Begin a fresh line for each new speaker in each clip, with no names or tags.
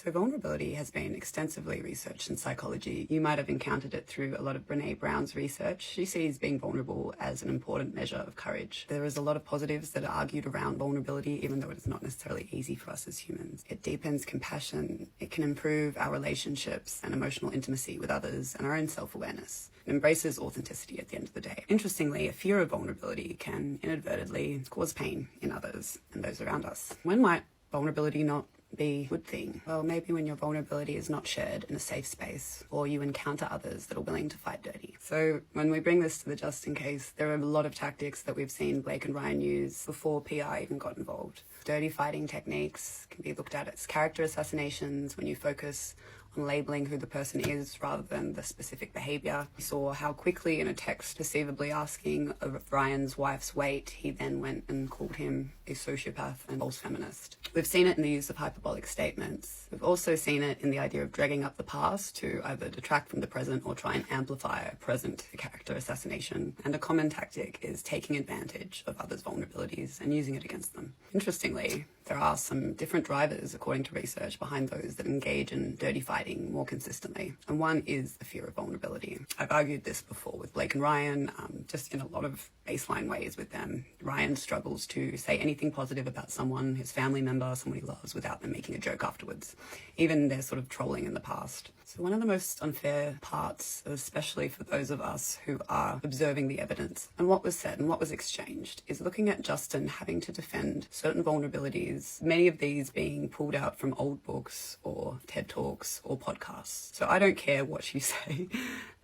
So vulnerability has been extensively researched in psychology. You might have encountered it through a lot of Brené Brown's research. She sees being vulnerable as an important measure of courage. There is a lot of positives that are argued around vulnerability, even though it is not necessarily easy for us as humans. It deepens compassion. It can improve our relationships and emotional intimacy with others and our own self-awareness. It embraces authenticity at the end of the day. Interestingly, a fear of vulnerability can inadvertently cause pain in others and those around us. When might vulnerability not be a good thing? Well, maybe when your vulnerability is not shared in a safe space, or you encounter others that are willing to fight dirty. So when we bring this to the Justin case, there are a lot of tactics that we've seen Blake and Ryan use before PI even got involved. Dirty fighting techniques can be looked at as character assassinations, when you focus on labeling who the person is rather than the specific behavior. We saw how quickly in a text perceivably asking of Ryan's wife's weight, he then went and called him a sociopath and false feminist. We've seen it in the use of hyperbolic statements. We've also seen it in the idea of dragging up the past to either detract from the present or try and amplify a present character assassination. And a common tactic is taking advantage of others' vulnerabilities and using it against them. Interestingly, there are some different drivers, according to research, behind those that engage in dirty fighting more consistently. And one is the fear of vulnerability. I've argued this before with Blake and Ryan, just in a lot of baseline ways with them. Ryan struggles to say anything positive about someone, his family member, someone he loves, without them making a joke afterwards. Even their sort of trolling in the past. So one of the most unfair parts, especially for those of us who are observing the evidence and what was said and what was exchanged, is looking at Justin having to defend certain vulnerabilities, many of these being pulled out from old books or TED Talks or podcasts. So I don't care what you say.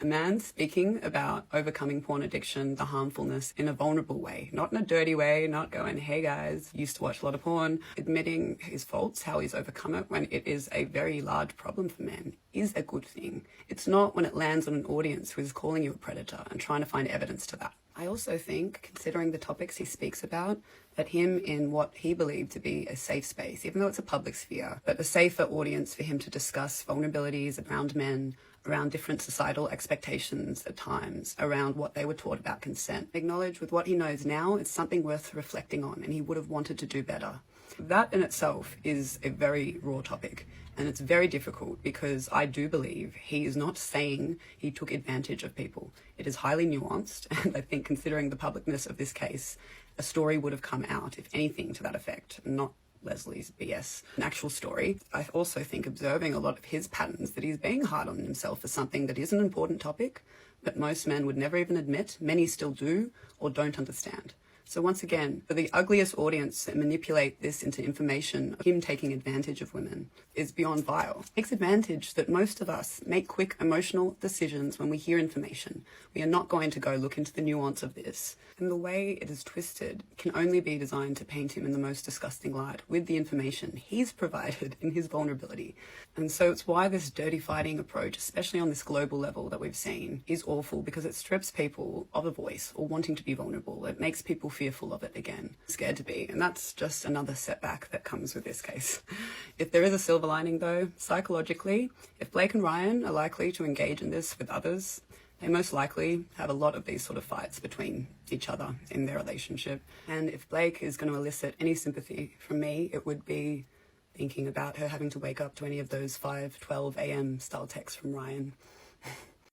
A man speaking about overcoming porn addiction, the harmfulness, in a vulnerable way, not in a dirty way, not going, hey guys, used to watch a lot of porn, admitting his faults, how he's overcome it when it is a very large problem for men, is a good thing. It's not when it lands on an audience who is calling you a predator and trying to find evidence to that. I also think, considering the topics he speaks about, that him in what he believed to be a safe space, even though it's a public sphere, but a safer audience for him to discuss vulnerabilities around men, around different societal expectations at times, around what they were taught about consent. Acknowledge with what he knows now, it's something worth reflecting on, and he would have wanted to do better. That in itself is a very raw topic, and it's very difficult because I do believe he is not saying he took advantage of people. It is highly nuanced, and I think considering the publicness of this case, a story would have come out, if anything, to that effect, not Leslie's BS, an actual story. I also think observing a lot of his patterns that he's being hard on himself for something that is an important topic, but most men would never even admit, many still do or don't understand. So once again, for the ugliest audience that manipulate this into information of him taking advantage of women is beyond vile. It takes advantage that most of us make quick emotional decisions when we hear information. We are not going to go look into the nuance of this. And the way it is twisted can only be designed to paint him in the most disgusting light with the information he's provided in his vulnerability. And so it's why this dirty fighting approach, especially on this global level that we've seen, is awful, because it strips people of a voice or wanting to be vulnerable. It makes people fearful of it again, scared to be. And that's just another setback that comes with this case. If there is a silver lining though, psychologically, if Blake and Ryan are likely to engage in this with others, they most likely have a lot of these sort of fights between each other in their relationship. And if Blake is going to elicit any sympathy from me, it would be thinking about her having to wake up to any of those 5:12 a.m. style texts from Ryan.